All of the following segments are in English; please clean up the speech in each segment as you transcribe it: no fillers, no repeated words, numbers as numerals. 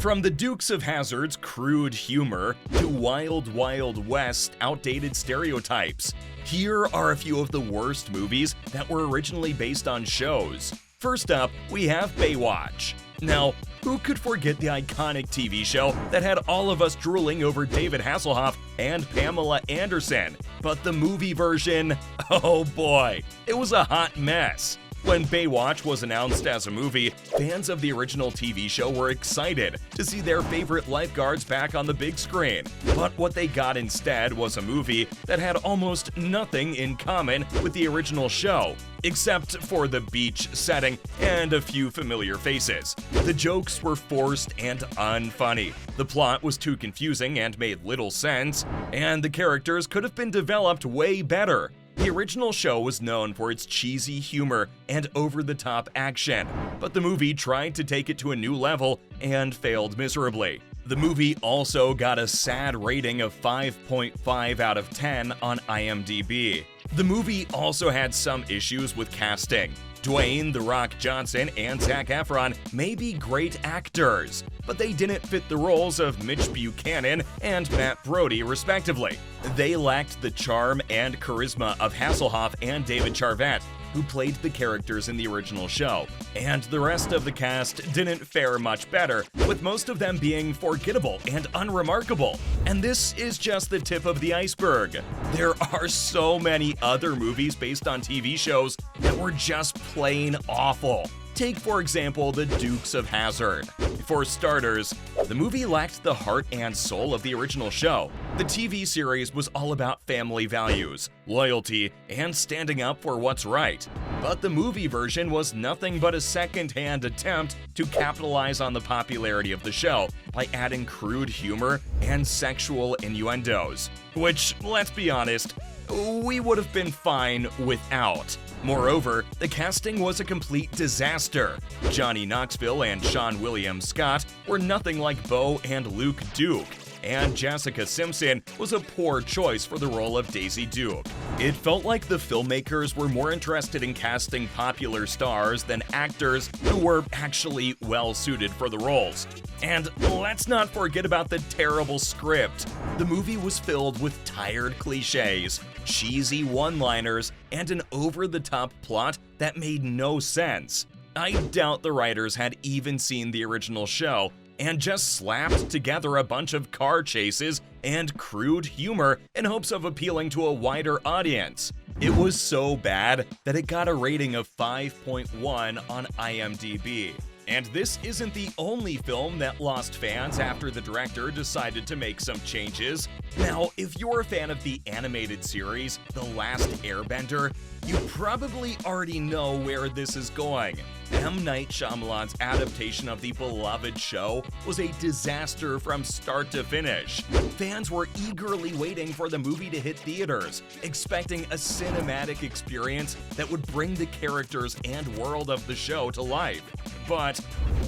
From the Dukes of Hazzard's crude humor to Wild Wild West outdated stereotypes, here are a few of the worst movies that were originally based on shows. First up, we have Baywatch. Now, who could forget the iconic TV show that had all of us drooling over David Hasselhoff and Pamela Anderson? But the movie version, oh boy, it was a hot mess. When Baywatch was announced as a movie, fans of the original TV show were excited to see their favorite lifeguards back on the big screen. But what they got instead was a movie that had almost nothing in common with the original show, except for the beach setting and a few familiar faces. The jokes were forced and unfunny. The plot was too confusing and made little sense, and the characters could have been developed way better. The original show was known for its cheesy humor and over-the-top action, but the movie tried to take it to a new level and failed miserably. The movie also got a sad rating of 5.5 out of 10 on IMDb. The movie also had some issues with casting. Dwayne "The Rock" Johnson and Zac Efron may be great actors, but they didn't fit the roles of Mitch Buchanan and Matt Brody, respectively. They lacked the charm and charisma of Hasselhoff and David Charvet, who played the characters in the original show, and the rest of the cast didn't fare much better, with most of them being forgettable and unremarkable. And this is just the tip of the iceberg. There are so many other movies based on TV shows that were just plain awful. Take, for example, The Dukes of Hazzard. For starters, the movie lacked the heart and soul of the original show. The TV series was all about family values, loyalty, and standing up for what's right. But the movie version was nothing but a second-hand attempt to capitalize on the popularity of the show by adding crude humor and sexual innuendos, which, let's be honest, we would have been fine without. Moreover, the casting was a complete disaster. Johnny Knoxville and Seann William Scott were nothing like Bo and Luke Duke, and Jessica Simpson was a poor choice for the role of Daisy Duke. It felt like the filmmakers were more interested in casting popular stars than actors who were actually well-suited for the roles. And let's not forget about the terrible script. The movie was filled with tired cliches, cheesy one-liners, and an over-the-top plot that made no sense. I doubt the writers had even seen the original show and just slapped together a bunch of car chases and crude humor in hopes of appealing to a wider audience. It was so bad that it got a rating of 5.1 on IMDb. And this isn't the only film that lost fans after the director decided to make some changes. Now, if you're a fan of the animated series, The Last Airbender, you probably already know where this is going. M. Night Shyamalan's adaptation of the beloved show was a disaster from start to finish. Fans were eagerly waiting for the movie to hit theaters, expecting a cinematic experience that would bring the characters and world of the show to life. But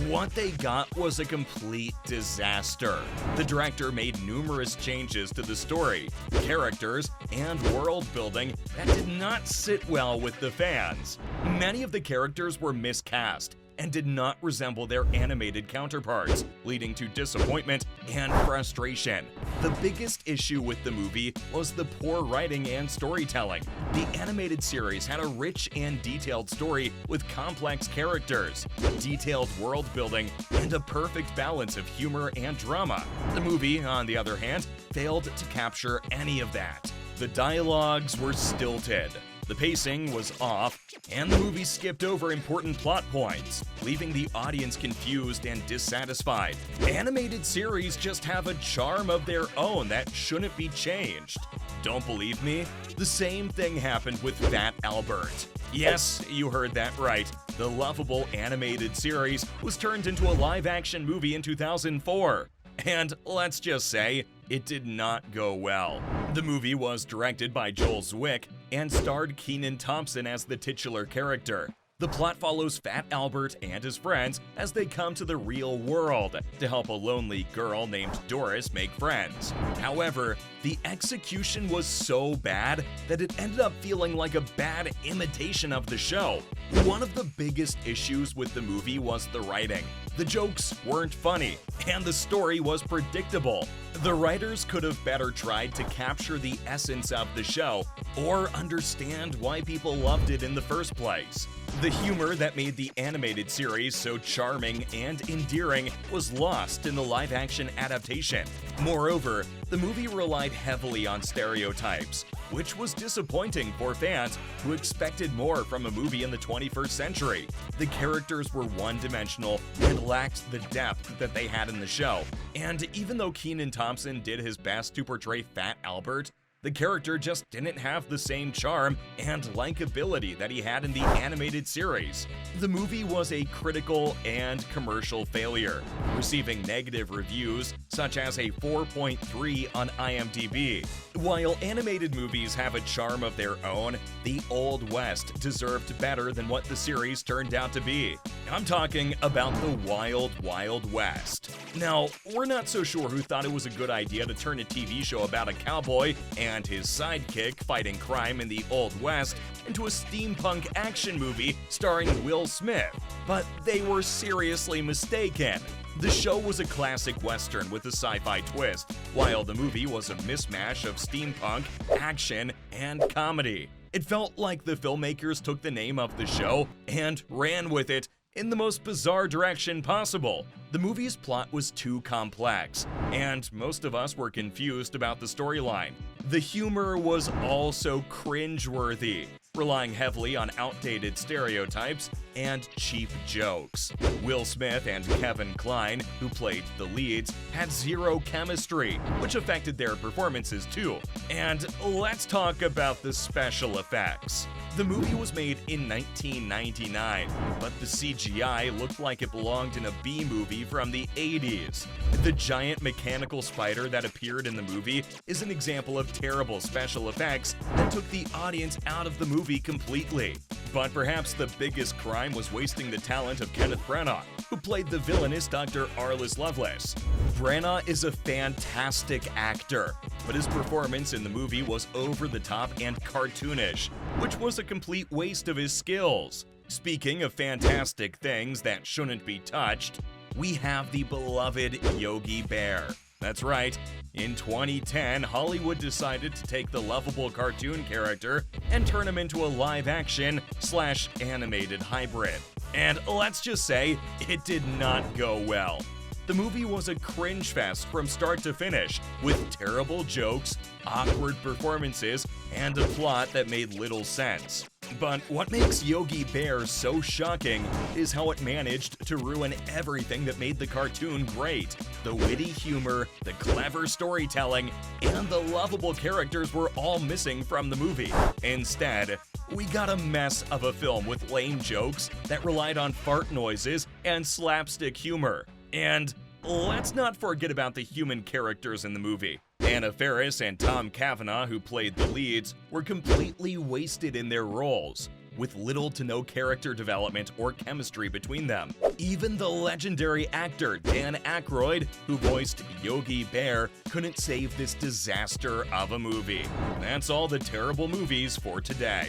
what they got was a complete disaster. The director made numerous changes to the story, characters, and world building that did not sit well with the fans. Many of the characters were miscast and did not resemble their animated counterparts, leading to disappointment and frustration. The biggest issue with the movie was the poor writing and storytelling. The animated series had a rich and detailed story with complex characters, detailed world building, and a perfect balance of humor and drama. The movie, on the other hand, failed to capture any of that. The dialogues were stilted, the pacing was off, and the movie skipped over important plot points, leaving the audience confused and dissatisfied. Animated series just have a charm of their own that shouldn't be changed. Don't believe me? The same thing happened with Fat Albert. Yes, you heard that right. The lovable animated series was turned into a live-action movie in 2004. And let's just say, it did not go well. The movie was directed by Joel Zwick and starred Kenan Thompson as the titular character. The plot follows Fat Albert and his friends as they come to the real world to help a lonely girl named Doris make friends. However, the execution was so bad that it ended up feeling like a bad imitation of the show. One of the biggest issues with the movie was the writing. The jokes weren't funny, and the story was predictable. The writers could have better tried to capture the essence of the show or understand why people loved it in the first place. The humor that made the animated series so charming and endearing was lost in the live-action adaptation. Moreover, the movie relied heavily on stereotypes, which was disappointing for fans who expected more from a movie in the 21st century. The characters were one-dimensional and lacked the depth that they had in the show. And even though Kenan Thompson did his best to portray Fat Albert, the character just didn't have the same charm and likability that he had in the animated series. The movie was a critical and commercial failure, receiving negative reviews such as a 4.3 on IMDb. While animated movies have a charm of their own, the Old West deserved better than what the series turned out to be. I'm talking about the Wild Wild West. Now, we're not so sure who thought it was a good idea to turn a TV show about a cowboy and his sidekick fighting crime in the Old West into a steampunk action movie starring Will Smith, but they were seriously mistaken. The show was a classic Western with a sci-fi twist, while the movie was a mismatch of steampunk, action, and comedy. It felt like the filmmakers took the name of the show and ran with it in the most bizarre direction possible. The movie's plot was too complex, and most of us were confused about the storyline. The humor was also cringeworthy, relying heavily on outdated stereotypes and cheap jokes. Will Smith and Kevin Kline, who played the leads, had zero chemistry, which affected their performances too. And let's talk about the special effects. The movie was made in 1999, but the CGI looked like it belonged in a B-movie from the 80s. The giant mechanical spider that appeared in the movie is an example of terrible special effects that took the audience out of the movie completely. But perhaps the biggest crime was wasting the talent of Kenneth Branagh, who played the villainous Dr. Arliss Lovelace. Branagh is a fantastic actor, but his performance in the movie was over the top and cartoonish, which was a complete waste of his skills. Speaking of fantastic things that shouldn't be touched, we have the beloved Yogi Bear. That's right, in 2010, Hollywood decided to take the lovable cartoon character and turn him into a live-action/animated hybrid. And let's just say, it did not go well. The movie was a cringe fest from start to finish, with terrible jokes, awkward performances, and a plot that made little sense. But what makes Yogi Bear so shocking is how it managed to ruin everything that made the cartoon great. The witty humor, the clever storytelling, and the lovable characters were all missing from the movie. Instead, we got a mess of a film with lame jokes that relied on fart noises and slapstick humor. And let's not forget about the human characters in the movie. Anna Faris and Tom Cavanagh, who played the leads, were completely wasted in their roles, with little to no character development or chemistry between them. Even the legendary actor Dan Aykroyd, who voiced Yogi Bear, couldn't save this disaster of a movie. That's all the terrible movies for today.